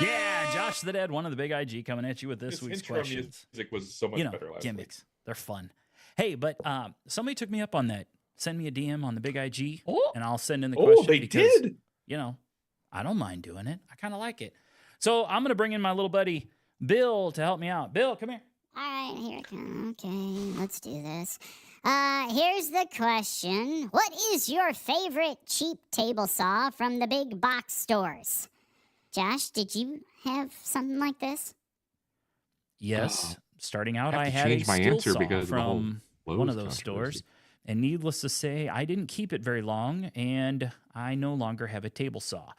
Yeah, Josh the Dad, one of the big IG coming at you with this week's intro questions. music was so much better last gimmicks. They're fun. Hey, but somebody took me up on that. Send me a DM on the big IG, and I'll send in the question. Oh, they because, did? You know, I don't mind doing it. I kind of like it. So I'm going to bring in my little buddy, Bill, to help me out. Bill, come here. All right, here it comes. Okay, let's do this. Here's the question. What is your favorite cheap table saw from the big box stores? Josh, did you have something like this? Yes. Starting out, I I have to had a change my steel answer saw because of the whole from one Lowe's of those stores. controversy. And needless to say, I didn't keep it very long, and I no longer have a table saw.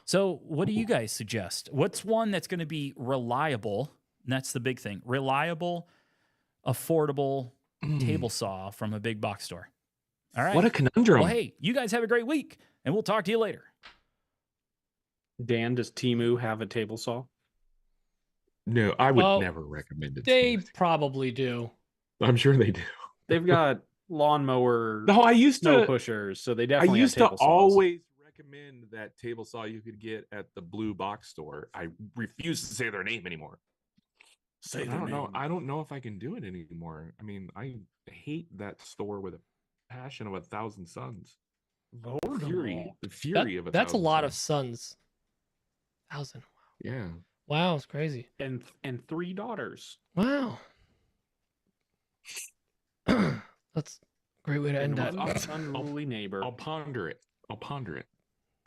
So what do you guys suggest? What's one that's going to be reliable? And that's the big thing. Reliable, affordable table saw from a big box store. All right. What a conundrum. Well, hey, you guys have a great week, and we'll talk to you later. Dan, does Temu have a table saw? No, I would Oh, never recommend it. They probably do. I'm sure they do. They've got lawnmower No, I used snow to. pushers, so they I definitely used have to table saws. always recommend that table saw you could get at the blue box store. I refuse to say their name anymore. Say I their don't know. name. I don't know if I can do it anymore. I mean, I hate that store with a passion of 1,000 suns. Fury. The fury of That's a 1,000 lot of suns. 1,000. Yeah. Wow, it's crazy. And 3 daughters. Wow. That's a great way to end that. One unruly neighbor. I'll ponder it.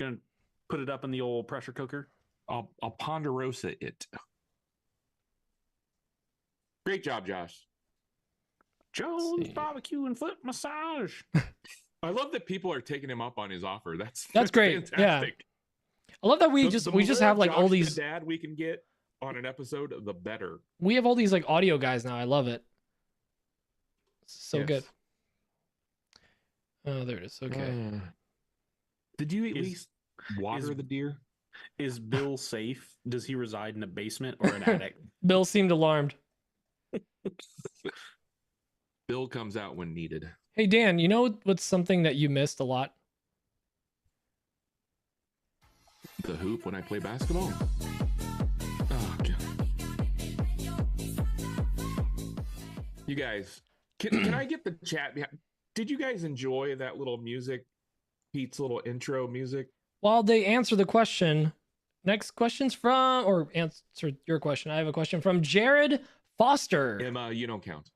Gonna put it up in the old pressure cooker. I'll ponderosa it. Great job, Josh. Jones barbecue and foot massage. I love that people are taking him up on his offer. That's great. Fantastic. Yeah. I love that we The just more have like all Josh the these. dad we can get on an episode, the better. We have all these like audio guys now. I love it. So Yes. good. Oh, there it is. Okay. Did you at Is- least water is- the deer? Is Bill safe? Does he reside in a basement or an attic? Bill seemed alarmed. Bill comes out when needed. Hey Dan, you know what's something that you missed a lot? The hoop when I play basketball. Oh god. You guys, can I get the chat behind? Did you guys enjoy that little music? Pete's little intro music? While they answer the question, next question's from, or answer your question. I have a question from Jared Foster. Emma, you don't count.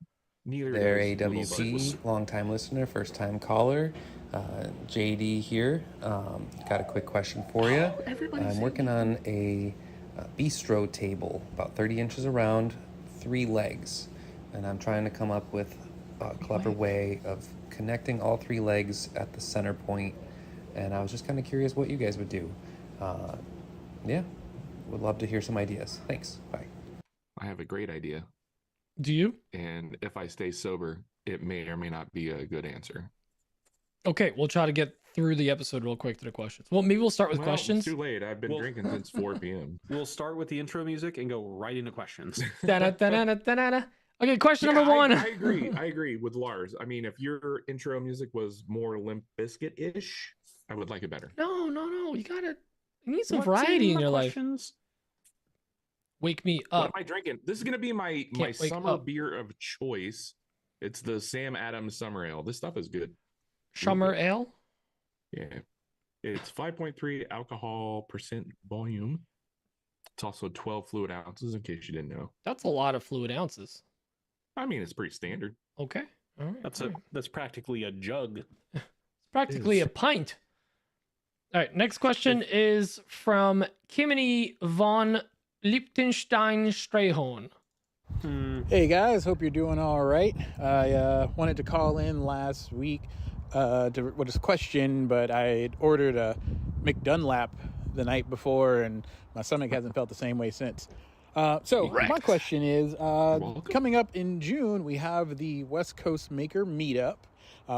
Neither There, does little AWP, long-time listener, first-time caller. JD here. Got a quick question for you. I'm working on a bistro table, about 30 inches around, 3 legs. And I'm trying to come up with a clever way of connecting all 3 legs at the center point. And I was just kind of curious what you guys would do. Yeah, would love to hear some ideas. Thanks. Bye. I have a great idea. Do you? And if I stay sober, it may or may not be a good answer. Okay, we'll try to get through the episode real quick to the questions. Well, maybe we'll start with Well, questions. It's too late. I've been drinking since 4 p.m. We'll start with the intro music and go right into questions. Da-da-da-da-da-da-da. Okay, question number one. I agree. I agree with Lars. I mean, if your intro music was more Limp Bizkit-ish, I would like it better. No. You need some What's variety in the your life. questions? Wake me What up. am I drinking? This is going to be my Can't wake summer up. beer of choice. It's the Sam Adams Summer Ale. This stuff is good. Summer ale? Yeah. It's 5.3 alcohol percent volume. It's also 12 fluid ounces, in case you didn't know. That's a lot of fluid ounces. I mean, it's pretty standard. Okay. All right. That's practically a jug. It's practically a pint. All right. Next question is from Kimini von Liechtenstein Strayhorn. Hey guys, hope you're doing all right. I wanted to call in last week with this question, but I had ordered a McDunlap the night before, and my stomach hasn't felt the same way since. So my question is, coming up in June, we have the West Coast Maker Meetup,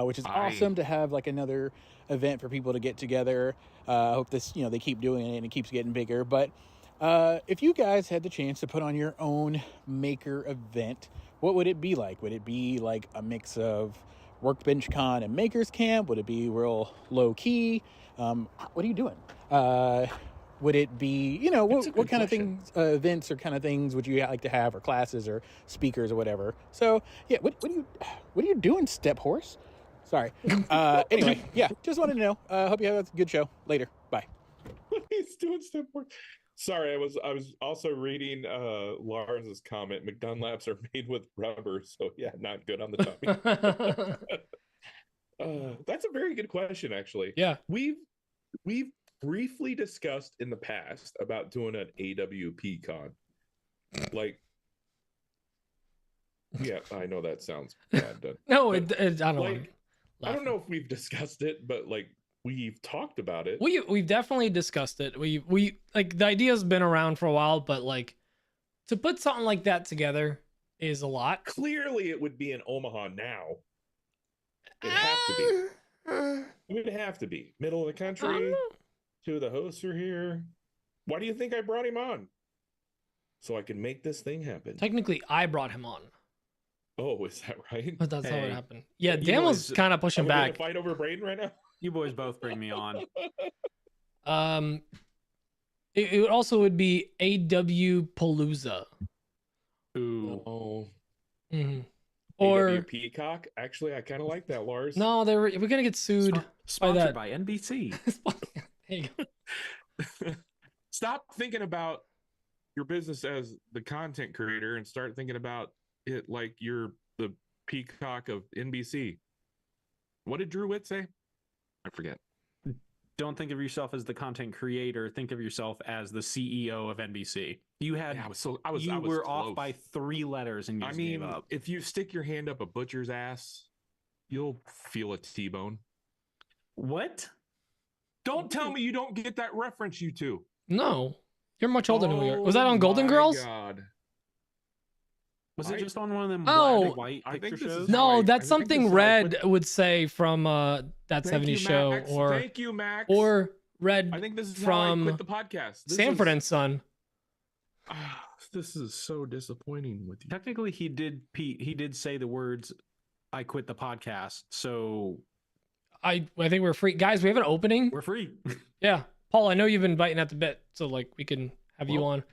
which is awesome to have like another event for people to get together. I hope this, they keep doing it and it keeps getting bigger. But if you guys had the chance to put on your own maker event, what would it be like? Would it be like a mix of Workbench Con and Makers Camp? Would it be real low key? What are you doing? Would it be, what kind of things, events or kind of things would you like to have, or classes or speakers or whatever? So yeah, what are you doing, Step Horse? Sorry. Anyway, yeah, just wanted to know. Hope you have a good show. Later. Bye. He's doing step work. Sorry, I was also reading Lars's comment. McDunlaps are made with rubber, so yeah, not good on the tummy. That's a very good question, actually. Yeah. We've briefly discussed in the past about doing an AWP con. Like, yeah, I know that sounds bad. No, I don't know. Like, I don't know if we've discussed it, but like we've talked about it. We've definitely discussed it. We like the idea's been around for a while, but like to put something like that together is a lot. Clearly, it would be in Omaha now. It'd have to be. It would have to be middle of the country. Two of the hosts are here. Why do you think I brought him on? so I can make this thing happen. Technically, I brought him on, Oh, is that right? but that's how it Hey, happened. Yeah, you Dan was boys- kind of pushing Are we gonna back. fight over Braden right now? You boys both bring me on. It also would be AW Palooza. Ooh. Oh, Mm-hmm. or Or Peacock. Actually, I kind of like that, Lars. no, we're gonna get sued. Sponsored that. by NBC. There you go. Stop thinking about your business as the content creator and start thinking about it like you're the Peacock of NBC. What did Drew Witt say? I forget. Don't think of yourself as the content creator. Think of yourself as the CEO of NBC. You had Yeah, I was were off close. by 3 letters and you I just mean, gave up. if you stick your hand up a butcher's ass, you'll feel a T-bone. What? Don't tell me you don't get that reference, you two. No, you're much older than we are. Was that Oh on Golden my Girls? God. Was it I- just on one of them Oh, black and white I think picture this is shows? how No, I that's think something this is how I Red put- would say from that Thank 70s you, show, Max. or Thank you, Max. Red I think this is from how I quit the podcast. This Sanford is- and Son. This is so disappointing with you. Technically, he did say the words, "I quit the podcast." So I think we're free, guys. We have an opening. we're free. Yeah, Paul, I know you've been biting at the bit, so like we can have you Well, on.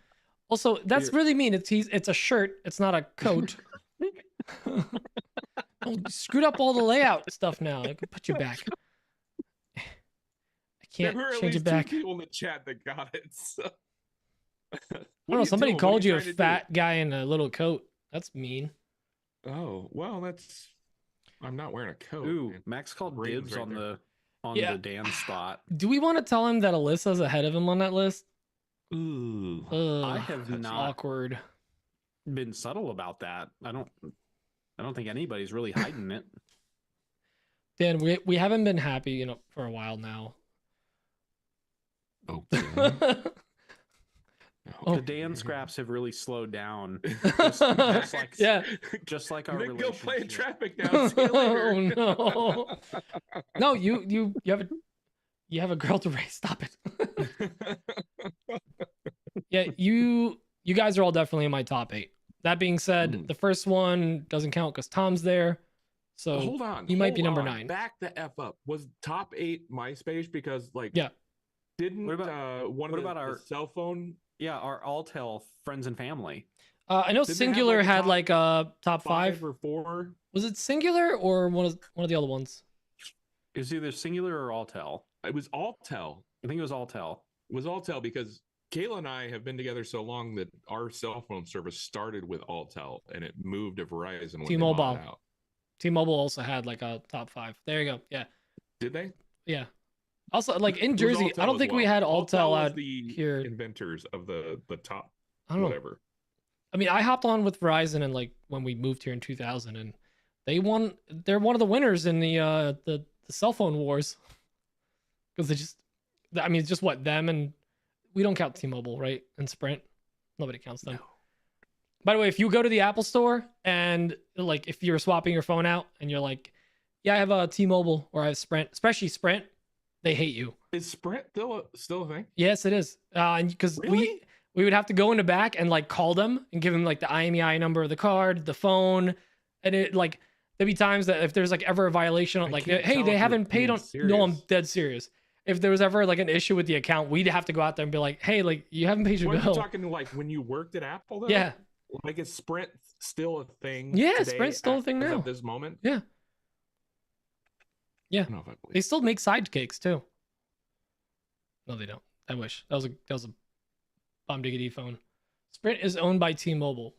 Also, that's we're- really mean. It's a shirt. It's not a coat. Oh, you screwed up all the layout stuff now. I can put you back. I can't There were at change least it back. 2 people in the chat that got it. So. I don't know. Somebody called you a fat guy in a little coat. That's mean. Oh, well, that's. I'm not wearing a coat. Ooh, man. Max called Braden's dibs right on there. Yeah. the Dan spot. Do we want to tell him that Alyssa's ahead of him on that list? Ooh. Ugh, I have that's not awkward. been subtle about that. I don't think anybody's really hiding it. Dan, we haven't been happy, for a while now. Okay. Oh. The Dan scraps have really slowed down. Yeah. Just like our Nick, go relationship. play in traffic now. See you later. Oh no. No, you have a girl to raise. Stop it. Yeah, you guys are all definitely in my top 8. That being said, the first one doesn't count because Tom's there. So Hold on. you might be hold number on. 9. Back the F up. Was top 8 MySpace? Because Yeah. didn't What about- one what of the, about our- the cell phone Yeah, our Alltel friends and family. I know Didn't they have, Singular like, a had top like a top 5 5. or 4? Was it Singular or one of the other ones? It was either Singular or Alltel. It was Alltel. I think it was Alltel. It was Alltel because Kayla and I have been together so long that our cell phone service started with Alltel and it moved to Verizon when T-Mobile. they bought it out. T-Mobile also had like a top 5. There you go. Yeah. Did they? Yeah. Also, like in It was Jersey, Alltel I don't as think we well. had Alltel was out the here. inventors of the top I don't know. whatever. I mean, I hopped on with Verizon and like when we moved here in 2000, and they're one of the winners in the cell phone wars. Because it's just what, them, and we don't count T-Mobile, right? And Sprint. Nobody counts them. By the way, if you go to the Apple store and like if you're swapping your phone out and you're like, yeah, I have a T-Mobile or I have Sprint, especially Sprint, they hate you. Is Sprint still a thing? Yes, it is. And because Really? we would have to go in the back and like call them and give them like the IMEI number of the card, the phone, and it like there'd be times that if there's like ever a violation, I like can't hey, tell they if you're haven't paid being on. No, I'm serious. dead serious. If there was ever like an issue with the account, we'd have to go out there and be like, hey, like you haven't paid your What are you bill. talking like when you worked at Apple though? Yeah, Like is Sprint still a thing? Yeah, today Sprint's still a thing as of now. this moment? Yeah. I don't know if I believe they still make sidekicks too. No, they don't. I wish that was a bomb diggity phone. Sprint is owned by T-Mobile.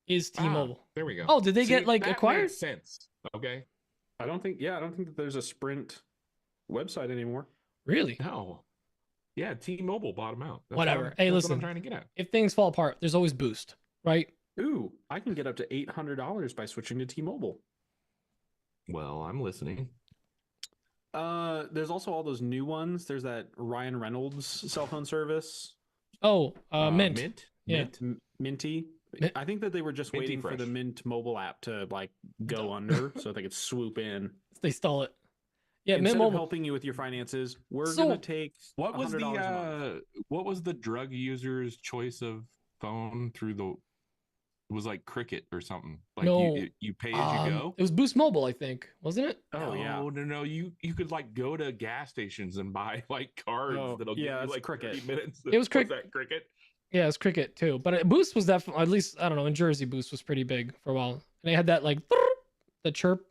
Is T-Mobile? There we go. Oh, did they See, get like that acquired? makes sense. Okay. I don't think that there's a Sprint website anymore. Really? No. Yeah, T-Mobile bought them out. Whatever. Hey, that's listen. what I'm trying to get at. If things fall apart, there's always Boost, right? Ooh, I can get up to $800 by switching to T-Mobile. Well, I'm listening. There's also all those new ones. There's that Ryan Reynolds cell phone service, Oh, Mint. Mint? Yeah. Mint? Minty. Mint- I think that they were just Minty waiting for Fresh. the Mint mobile app to like go under so they could swoop in. They stole it. Yeah, Mint instead of Mobile. helping you with your finances, we're So, gonna take What was $100 a month. what was the drug user's choice of phone through the? It was like Cricket or something. Like No, you pay as you go. it was Boost Mobile, I think, wasn't it? Oh yeah. No. You could like go to gas stations and buy like cards Oh, that'll yeah, give you it's like Cricket. 30 minutes. It was Cricket. Cricket. Yeah, it was Cricket too. But Boost was definitely, at least I don't know, in Jersey, Boost was pretty big for a while. And they had that like the chirp.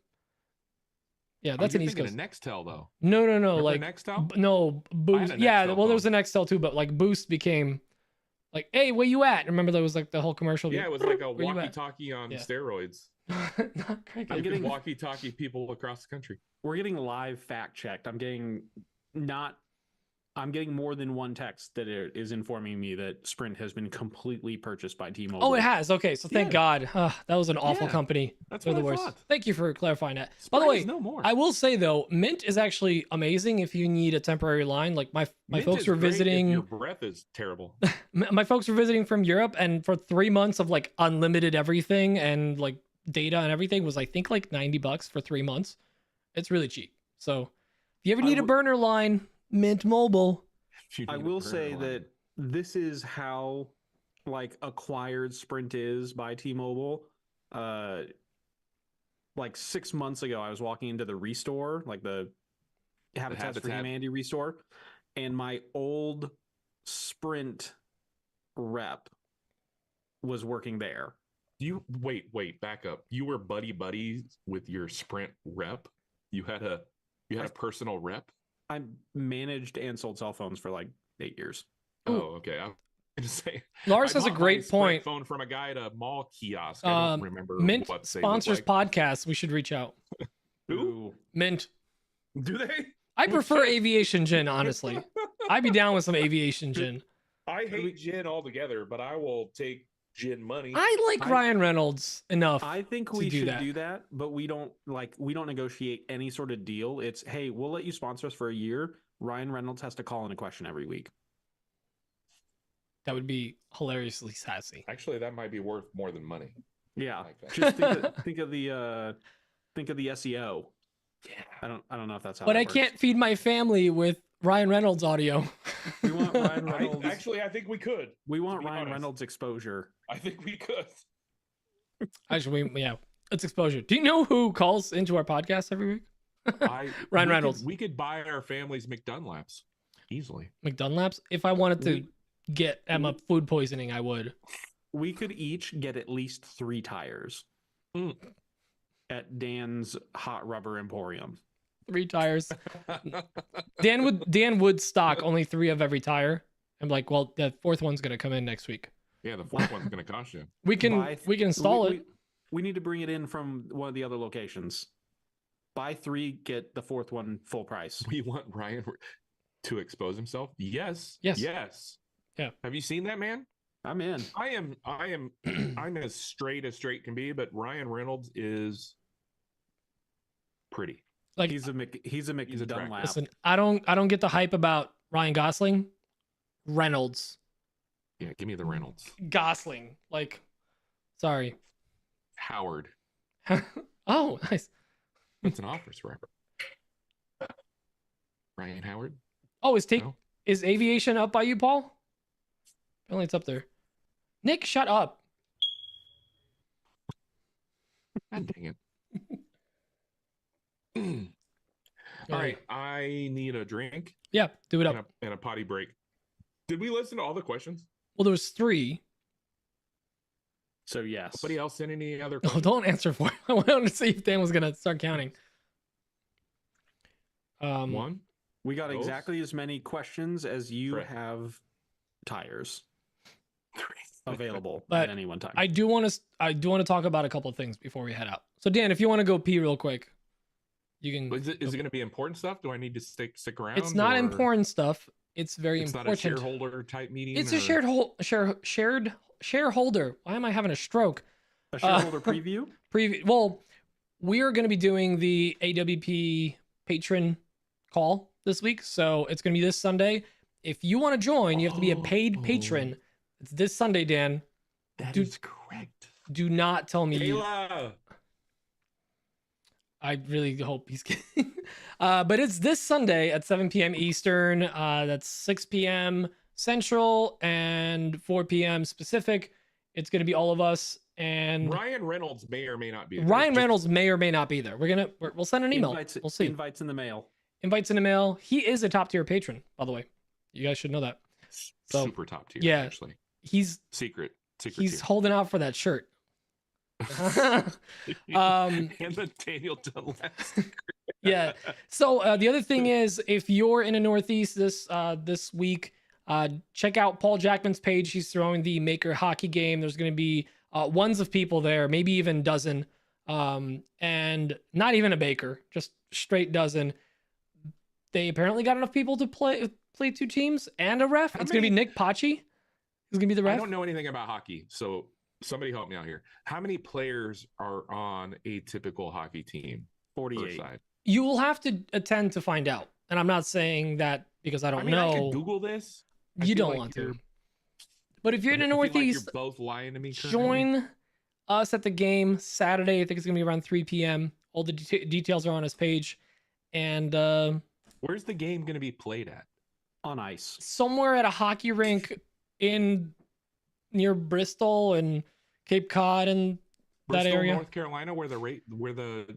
Yeah, that's you're an East thinking Coast. of Nextel though. No, Remember like Nextel? no Boost. a Yeah, Nextel well, there was phone. an Nextel too, but like Boost became like, hey, where you at? Remember there was like the whole commercial. Yeah, it was like a Where you at? walkie-talkie on Yeah. steroids. Not Cricket. I'm You getting- could walkie-talkie people across the country. We're getting live fact checked. I'm getting more than one text that is informing me that Sprint has been completely purchased by T-Mobile. Oh, it has. Okay, so thank Yeah. God. That was an awful Yeah, company. That's They're what the I worst. thought. Thank you for clarifying that. By Sprint the way, is no more. I will say though, Mint is actually amazing if you need a temporary line. Like my Mint folks is were great if visiting. Your breath is terrible. My folks were visiting from Europe, and for 3 months of like unlimited everything and like data and everything was I think like $90 for 3 months. It's really cheap. So if you ever need a burner line, Mint Mobile. I will say that this is how like acquired Sprint is by T-Mobile. Like 6 months ago, I was walking into the Restore, like the Habitats for Habitat. Humanity Restore, and my old Sprint rep was working there. You wait, back up. You were buddies with your Sprint rep. You had a personal rep. I managed and sold cell phones for like 8 years. Oh, okay. I'm gonna say Lars I has a bought my great Sprint point. phone from a guy at a mall kiosk. I don't remember Mint what they sponsors look like. podcasts. We should reach out. Who? Mint. Do they? I Oh, prefer shit. aviation gin, honestly. I'd be down with some aviation gin. I hate gin altogether, but I will take gin money. I like Ryan Reynolds enough. I think to we do should that. do that, but we don't negotiate any sort of deal. It's, hey, we'll let you sponsor us for a year. Ryan Reynolds has to call in a question every week. That would be hilariously sassy. Actually, that might be worth more than money. Yeah, like that. just think of the SEO. Yeah, I don't know if that's how. But that I works. can't feed my family with Ryan Reynolds audio. We want Ryan Reynolds. I think we could. We want be Ryan honest. Reynolds exposure. I think we could. Actually, yeah, it's exposure. Do you know who calls into our podcast every week? Ryan we Reynolds. We could buy our family's McDunlaps easily. McDunlaps. If I wanted to get Emma food poisoning, I would. We could each get at least 3 tires at Dan's Hot Rubber Emporium. 3 tires. Dan would stock only 3 of every tire. I'm like, well, the 4th one's gonna come in next week. Yeah, the 4th one's going to cost you. We can install it. We need to bring it in from one of the other locations. Buy 3, get the 4th one full price. We want Ryan to expose himself. Yes. Yes. Yes. Yeah. Have you seen that man? I'm in. I'm as straight can be, but Ryan Reynolds is pretty. Like, He's a attractive. McDunlap. listen, I don't get the hype about Ryan Gosling. Reynolds. Yeah, give me the Reynolds. Gosling. Like, sorry. Howard. Oh, nice. That's an office rapper. Ryan Howard. Oh, is No? aviation up by you, Paul? Apparently it's up there. Nick, shut up. God dang it. All right, I need a drink Yeah, do it up. and a potty break. Did we listen to all the questions? Well, there was 3. So yes. Somebody else send any other No, questions? don't answer for it. I wanted to see if Dan was gonna start counting. One? We got Those? exactly as many questions as you Right. have tires available But at any one time. I do want to talk about a couple of things before we head out. So Dan, if you want to go pee real quick, you can. Is it going to be important stuff? Do I need to stick around? It's not or important stuff. It's very It's not important. a shareholder type meeting. It's a shared shareholder. Why am I having a stroke? A shareholder preview? Well, we are going to be doing the AWP patron call this week, so it's going to be this Sunday. If you want to join, you have to be a paid patron. It's this Sunday, Dan. That Dude, is correct. Do not tell me. Kayla. I really hope he's kidding. But it's this Sunday at 7 p.m. Eastern. That's 6 p.m. Central and 4 p.m. Pacific. It's going to be all of us. And Ryan Reynolds may or may not be there. Ryan Reynolds may or may not be there. We'll send an email. We'll see. Invites in the mail. Invites in the mail. He is a top tier patron, by the way. You guys should know that. So, super top tier. yeah, actually, he's secret. He's tier. holding out for that shirt. And the Daniel Dunlap sticker. Yeah. So the other thing is, if you're in the Northeast this week, check out Paul Jackman's page. He's throwing the Maker hockey game. There's going to be ones of people there, maybe even dozen, and not even a baker, just straight dozen. They apparently got enough people to play 2 teams and a ref. It's going to be Nick Pachi. He's going to be the ref. I don't know anything about hockey, so somebody help me out here. How many players are on a typical hockey team? 48. You will have to attend to find out. And I'm not saying that because I don't know. I could Google this. You don't want to. But if you're in the Northeast, you're both lying to me. Join us at the game Saturday. I think it's going to be around 3 p.m. All the details are on his page. And where's the game going to be played at? On ice. Somewhere at a hockey rink near Bristol and Cape Cod and Bristol, that area. North Carolina, where the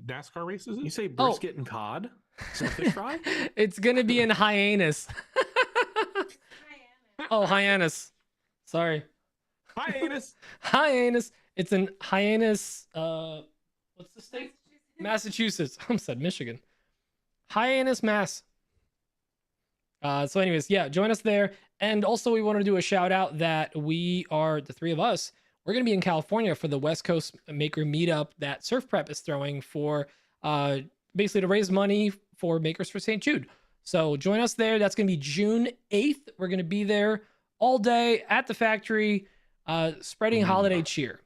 NASCAR races is? You say brisket and cod? Is that fish fry? It's going to be in Hyannis. Oh, Hyannis. Sorry. Hyannis. Hyannis. It's in Hyannis. What's the state? Massachusetts. I said Michigan. Hyannis, Mass. So anyways, yeah, join us there. And also we want to do a shout out that we are, the 3 of us, we're going to be in California for the West Coast Maker Meetup that Surf Prep is throwing for basically to raise money for Makers for St. Jude. So join us there. That's going to be June 8th. We're going to be there all day at the factory, spreading holiday cheer,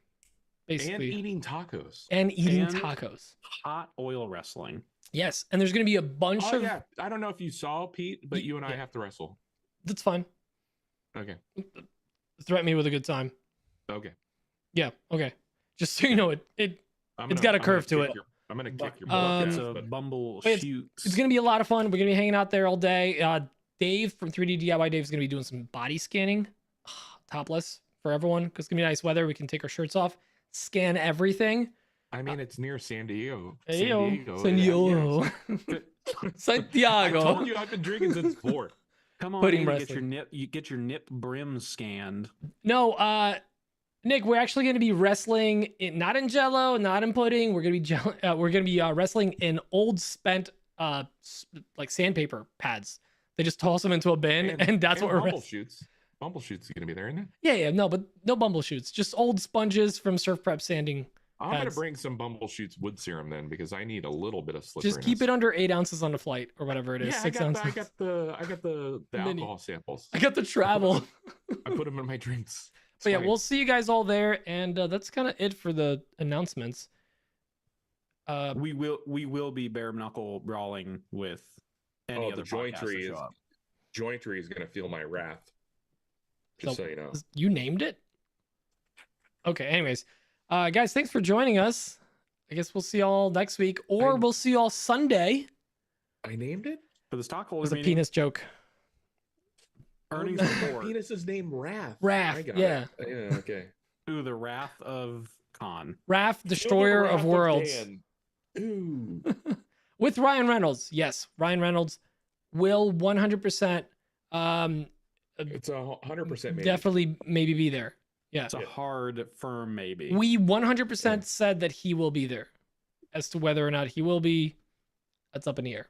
basically. And eating tacos. And eating tacos. Hot oil wrestling. Yes. And there's going to be a bunch of... yeah. I don't know if you saw, Pete, but you and I have to wrestle. That's fine. Okay. Threaten me with a good time. Okay. Yeah. Okay. Just so you know, it's got a curve to it. I'm going to kick your It's a bumble shoot. It's going to be a lot of fun. We're going to be hanging out there all day. Dave from 3D DIY Dave is going to be doing some body scanning, topless for everyone, because it's going to be nice weather. We can take our shirts off, scan everything. I mean, it's near San Diego. San Diego. Santiago. I told you I've been drinking since 4. Come on, you get your nip brim scanned. No, Nick, we're actually going to be wrestling not in Jello, not in pudding. We're going to be wrestling in old spent like sandpaper pads. They just toss them into a bin, and that's what we're wrestling. Bumbleshoot's going to be there, isn't it? Yeah, no, but no bumbleshoots. Just old sponges from Surf Prep sanding. I'm going to bring some Bumbleshoot's wood serum then, because I need a little bit of slipperiness. Just keep it under 8 ounces on the flight or whatever it is. Yeah, 6 ounces. I got the alcohol samples. I got the travel. I put them in my drinks. But yeah, we'll see you guys all there, and that's kind of it for the announcements. We will be bare knuckle brawling with any other Jointry is going to feel my wrath. Just so you know. You named it? Okay, anyways. Guys, thanks for joining us. I guess we'll see y'all next week, or we'll see y'all Sunday. I named it? For the stockholder meeting. It's a penis joke. Earnings report. Penis's name Wrath. Wrath, yeah. Yeah, okay. Ooh, the Wrath of Khan. Wrath, Destroyer of Worlds. Ooh. With Ryan Reynolds. Yes, Ryan Reynolds will 100%. It's 100% maybe. Definitely maybe be there. Yeah. It's a hard, firm maybe. We 100% said that he will be there. As to whether or not he will be, that's up in the air.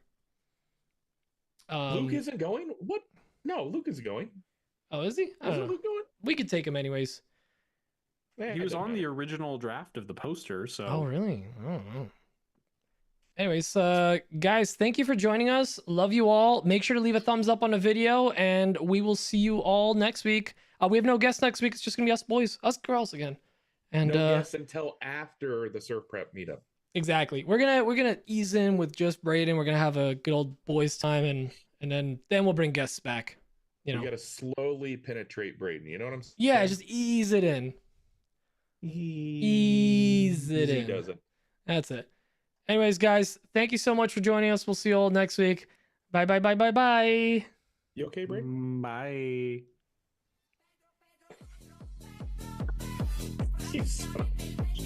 Luke isn't going? What? No, Luke isn't going. Oh, is he? Isn't Luke going? We could take him anyways. He was on the original draft of the poster, so. Oh, really? I don't know. Anyways, guys, thank you for joining us. Love you all. Make sure to leave a thumbs up on the video, and we will see you all next week. We have no guests next week. It's just gonna be us boys, us girls again. And no guests until after the Surf Prep meetup. Exactly. We're gonna ease in with just Braden. We're gonna have a good old boys time, and then we'll bring guests back. You know, we gotta slowly penetrate Braden. You know what I'm saying? Yeah, just ease it in. Ease it in. He doesn't. That's it. Anyways, guys, thank you so much for joining us. We'll see you all next week. Bye, bye, bye, bye, bye. You okay, Braden? Bye. You son of a-